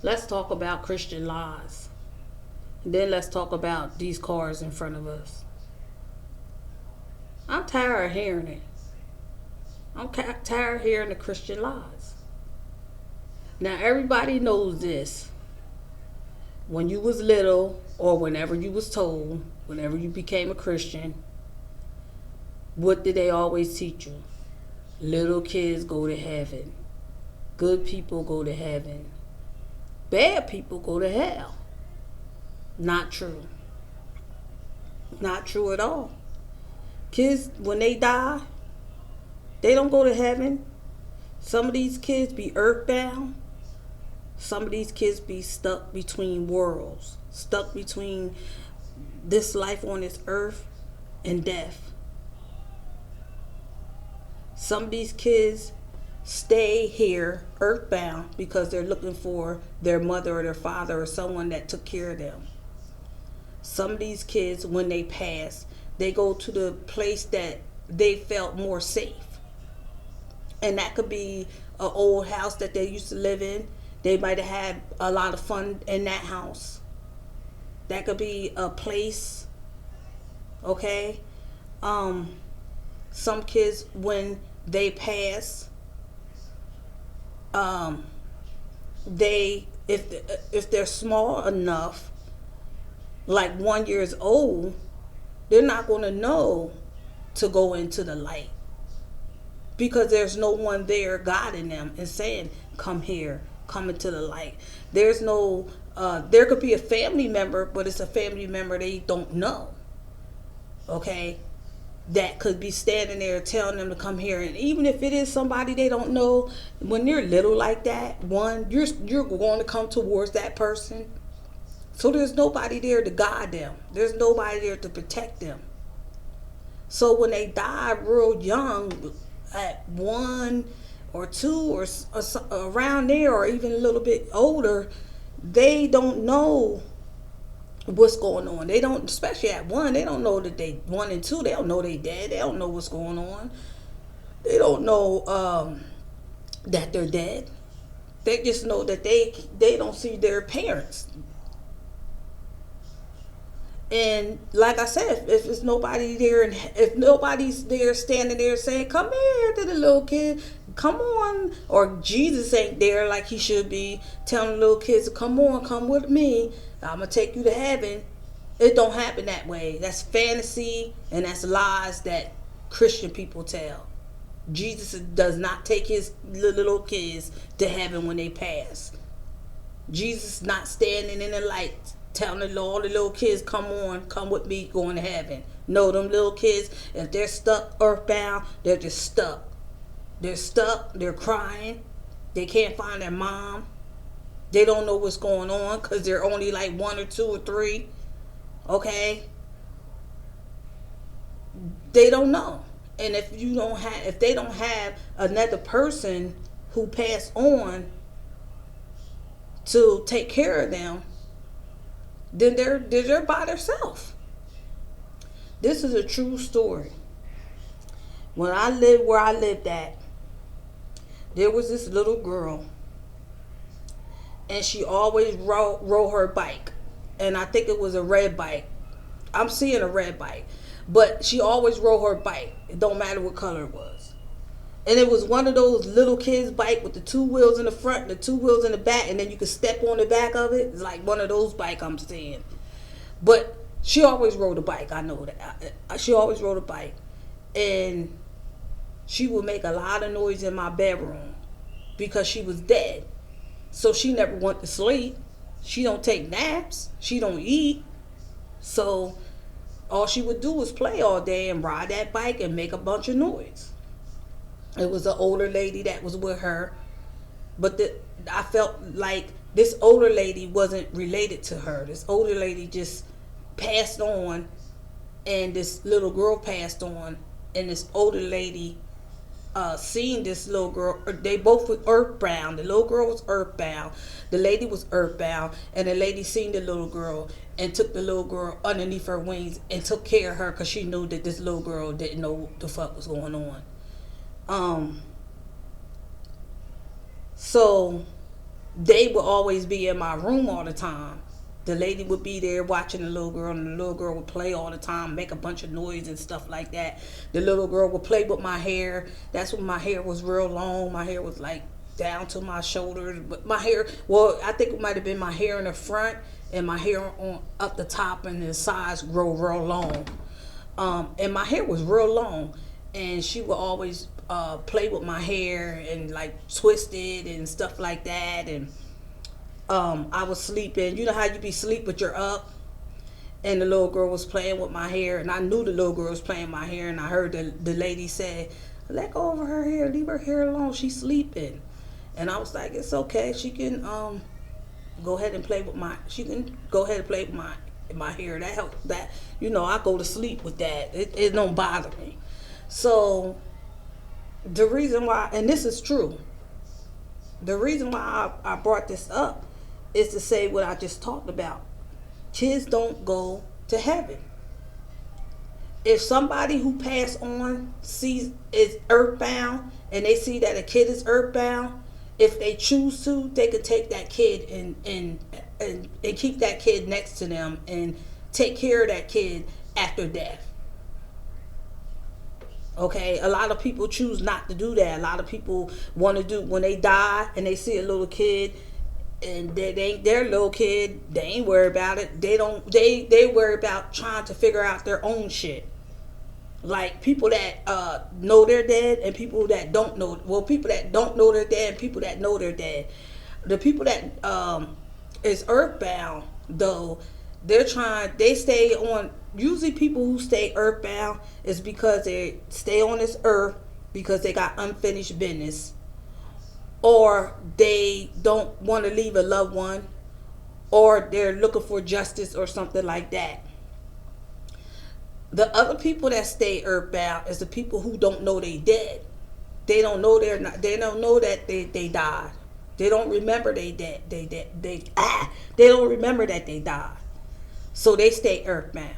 Let's talk about Christian lies. And then let's talk about these cars in front of us. I'm tired of hearing it. Tired of hearing the Christian lies. Now everybody knows this. When you was little, or whenever you was told, whenever you became a Christian, what did they always teach you? Little kids go to heaven. Good people go to heaven. Bad people go to hell. Not true. Not true at all. Kids, when they die, they don't go to heaven. Some of these kids be earthbound. Some of these kids be stuck between worlds, stuck between this life on this earth and death. Some of these kids stay here earthbound because they're looking for their mother or their father or someone that took care of them. Some of these kids, when they pass, they go to the place that they felt more safe. And that could be an old house that they used to live in. They might have had a lot of fun in that house. That could be a place, okay? Some kids, when they pass, they if they're small enough, like 1 year old, they're not going to know to go into the light because there's no one there guiding them and saying, "Come here, come into the light." There's no. There could be a family member, but it's a family member they don't know. Okay, that could be standing there telling them to come here, and even if it is somebody they don't know, when you're little like that, you're going to come towards that person. So there's nobody there to guide them. There's nobody there to protect them. So when they die real young, at 1 or 2 or around there, or even a little bit older, they don't know what's going on. They don't, especially at 1, they don't know that they 1 and 2. They don't know they dead. They don't know what's going on. They don't know that they're dead. They just know that they don't see their parents. And like I said, if there's nobody there, and if nobody's there standing there saying, "Come here," to the little kid, "Come on," or Jesus ain't there like he should be telling the little kids to come on, come with me, I'm gonna take you to heaven. It don't happen that way. That's fantasy and that's lies that Christian people tell. Jesus does not take his little kids to heaven when they pass. Jesus not standing in the light telling all the little kids, "Come on, come with me, going to heaven." No, them little kids, if they're stuck earthbound, they're just stuck. They're stuck, they're crying, they can't find their mom. They don't know what's going on because they're only like 1 or 2 or 3. Okay? They don't know. And if they don't have another person who passed on to take care of them, then they're by themselves. This is a true story. When I lived where I lived at, there was this little girl, and she always rode her bike, and I think it was a red bike. I'm seeing a red bike, but she always rode her bike. It don't matter what color it was. And it was one of those little kids' bike with the 2 wheels in the front and the 2 wheels in the back, and then you could step on the back of it. It's like one of those bike I'm seeing. But she always rode a bike. I know that. She always rode a bike. And she would make a lot of noise in my bedroom because she was dead. So she never went to sleep. She don't take naps. She don't eat. So all she would do was play all day and ride that bike and make a bunch of noise. It was an older lady that was with her, but I felt like this older lady wasn't related to her. This older lady just passed on, and this little girl passed on, and this older lady seen this little girl. They both were earthbound. The little girl was earthbound. The lady was earthbound, and the lady seen the little girl and took the little girl underneath her wings and took care of her because she knew that this little girl didn't know what the fuck was going on. So they would always be in my room all the time. The lady would be there watching the little girl, and the little girl would play all the time, make a bunch of noise and stuff like that. The little girl would play with my hair. That's when my hair was real long. My hair was like down to my shoulders. But my hair, well, I think it might have been my hair in the front and my hair on up the top and the sides grow real long. And my hair was real long, and she would always play with my hair and like twist it and stuff like that. And I was sleeping. You know how you be sleep but you're up, and the little girl was playing with my hair, and I knew the little girl was playing with my hair, and I heard the lady say, "Let go of her hair, leave her hair alone. She's sleeping." And I was like, "It's okay. She can go ahead and play with my. She can go ahead and play with my hair. That help. That I go to sleep with that. It don't bother me." So the reason why, and this is true, the reason why I brought this up is to say what I just talked about. Kids don't go to heaven. If somebody who passed on is earthbound, and they see that a kid is earthbound, if they choose to, they could take that kid and keep that kid next to them and take care of that kid after death. Okay, a lot of people choose not to do that. A lot of people want to do, when they die and they see a little kid, and they ain't their little kid, they ain't worried about it. They worry about trying to figure out their own shit. Like people that know they're dead and people that don't know. Well, people that don't know they're dead and people that know they're dead. The people that is earthbound though, they stay on. Usually people who stay earthbound is because they stay on this earth because they got unfinished business, or they don't want to leave a loved one, or they're looking for justice or something like that. The other people that stay earthbound is the people who don't know they dead. They don't know they don't know that they died. They don't remember they dead. They don't remember that they died. So they stay earthbound.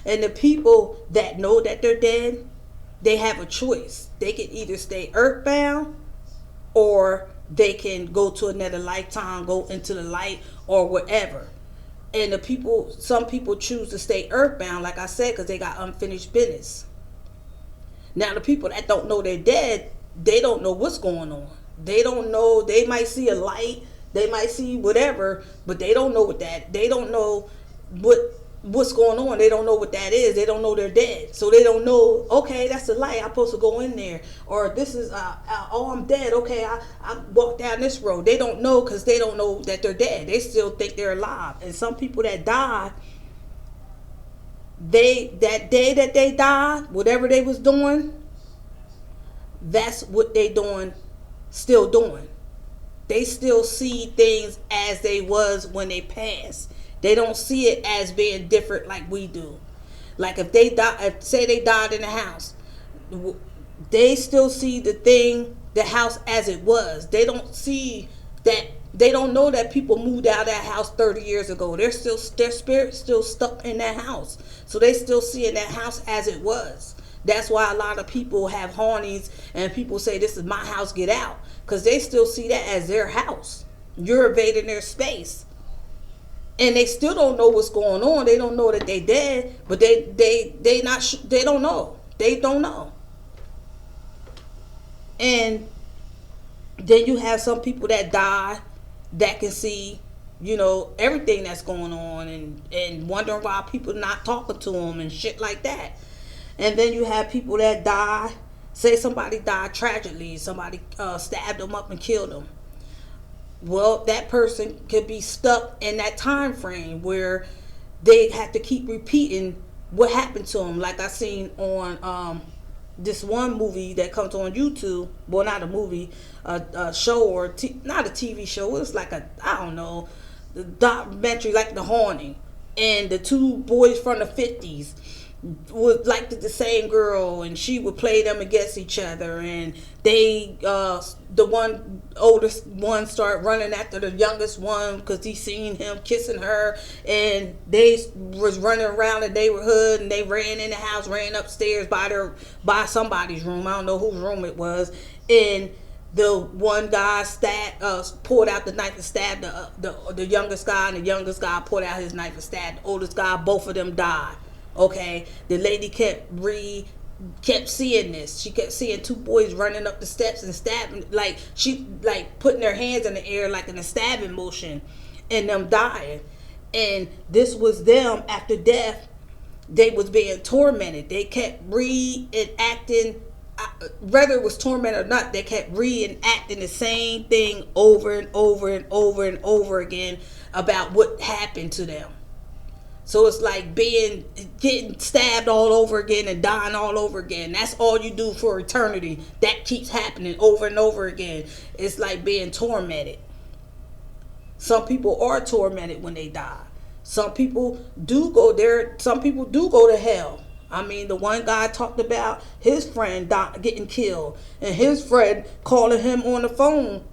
And the people that know that they're dead, they have a choice. They can either stay earthbound, or they can go to another lifetime, go into the light, or whatever. And some people choose to stay earthbound, like I said, because they got unfinished business. Now, the people that don't know they're dead, they don't know what's going on. They don't know. They might see a light, they might see whatever, but they don't know they don't know what's going on. They don't know what that is. They don't know they're dead. So they don't know, okay, that's the light, I'm supposed to go in there. Or this is, oh, I'm dead. Okay, I walk down this road. They don't know because they don't know that they're dead. They still think they're alive. And some people that die, that day that they died, whatever they was doing, that's what they still doing. They still see things as they was when they passed. They don't see it as being different like we do. Like if they die, say they died in the house, they still see the house as it was. They don't see that. They don't know that people moved out of that house 30 years ago. Their spirit's still stuck in that house. So they still seeing that house as it was. That's why a lot of people have hauntings and people say, "This is my house, get out," because they still see that as their house. You're invading their space. And they still don't know what's going on. They don't know that they dead, but they don't know. They don't know. And then you have some people that die that can see, everything that's going on, and wondering why people not talking to them and shit like that. And then you have people that die. Say somebody died tragically. Somebody stabbed them up and killed them. Well, that person could be stuck in that time frame where they have to keep repeating what happened to them. Like I seen on this one movie that comes on YouTube. Well, not a movie, a show, or not a TV show. It was like the documentary, like The Haunting. And the two boys from the 50s would like the same girl, and she would play them against each other, and they the oldest one start running after the youngest one because he seen him kissing her, and they was running around the neighborhood, and they ran in the house, ran upstairs by somebody's room. I don't know whose room it was, and the one guy pulled out the knife and stabbed the youngest guy, and the youngest guy pulled out his knife and stabbed the oldest guy. Both of them died. Okay, the lady kept seeing this. She kept seeing two boys running up the steps and stabbing, like she like putting their hands in the air like in a stabbing motion, and them dying. And this was them after death. They was being tormented. They kept reenacting, whether it was tormented or not, they kept reenacting the same thing over and over and over and over again about what happened to them. So it's like getting stabbed all over again and dying all over again. That's all you do for eternity. That keeps happening over and over again. It's like being tormented. Some people are tormented when they die. Some people do go there. Some people do go to hell. I mean, the one guy talked about his friend getting killed, and his friend calling him on the phone,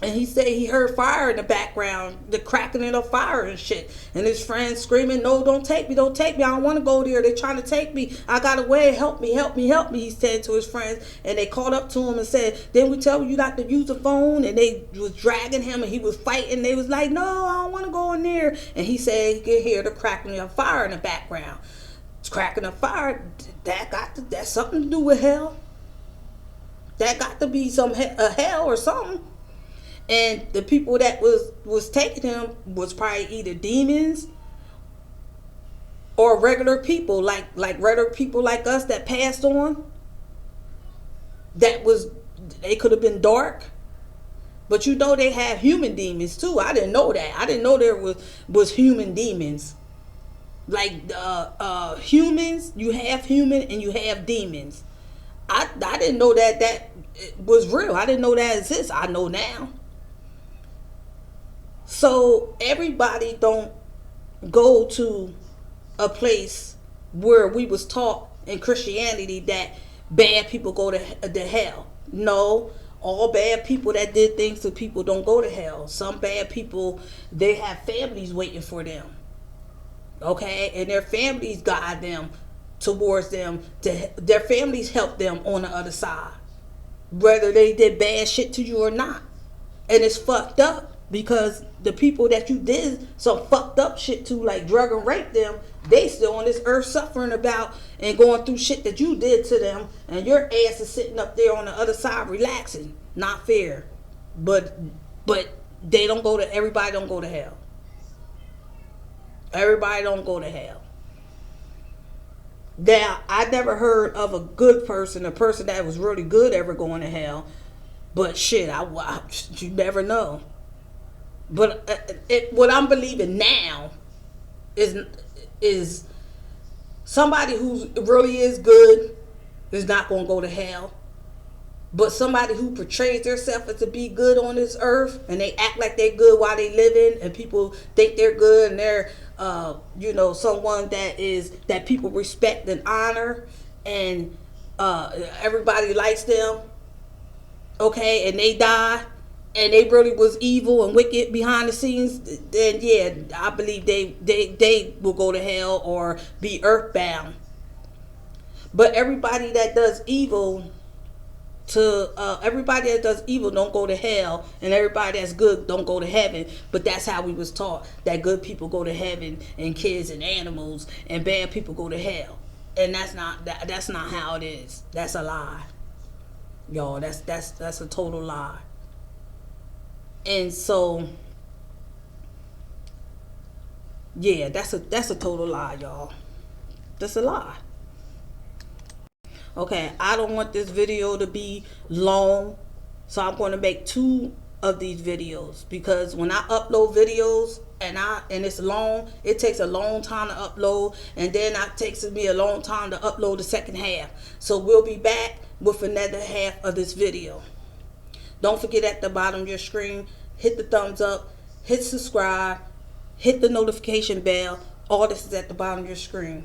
and he said he heard fire in the background, the cracking of fire and shit. And his friend screaming, "No, don't take me, don't take me. I don't want to go there. They're trying to take me. I got away. Help me, help me, help me," he said to his friends. And they called up to him and said, "Didn't we tell you not to use the phone?" And they was dragging him, and he was fighting. They was like, "No, I don't want to go in there." And he said he could hear the cracking of fire in the background. It's cracking of fire. That's something to do with hell. That got to be a hell or something. And the people that was taking him was probably either demons or regular people, like regular people like us that passed on. They could have been dark, but you know they have human demons too. I didn't know that. I didn't know there was human demons. Like humans, you have human and you have demons. I didn't know that was real. I didn't know that exists. I know now. So everybody don't go to a place where we was taught in Christianity that bad people go to hell. No, all bad people that did things to people don't go to hell. Some bad people, they have families waiting for them. Okay, and their families guide them towards them. Their families help them on the other side, whether they did bad shit to you or not. And it's fucked up. Because the people that you did some fucked up shit to, like drug and rape them, they still on this earth suffering about and going through shit that you did to them, and your ass is sitting up there on the other side relaxing. Not fair. But they don't go to, everybody don't go to hell. Everybody don't go to hell. Now, I never heard of a good person, a person that was really good ever going to hell. But shit, you never know. But what I'm believing now is somebody who really is good is not going to go to hell. But somebody who portrays themselves to be good on this earth, and they act like they're good while they living, and people think they're good, and they're someone that people respect and honor, and everybody likes them. Okay, and they die. And they really was evil and wicked behind the scenes, then yeah, I believe they will go to hell or be earthbound. But everybody that does evil don't go to hell, and everybody that's good don't go to heaven. But that's how we was taught, that good people go to heaven, and kids and animals, and bad people go to hell. And that's not how it is. That's a lie, y'all. That's a total lie. And so, yeah, that's a total lie, y'all. That's a lie. Okay, I don't want this video to be long, so I'm going to make 2 of these videos, because when I upload videos and it's long, it takes a long time to upload, and then it takes me a long time to upload the second half. So we'll be back with another half of this video. Don't forget, at the bottom of your screen, hit the thumbs up, hit subscribe, hit the notification bell. All this is at the bottom of your screen.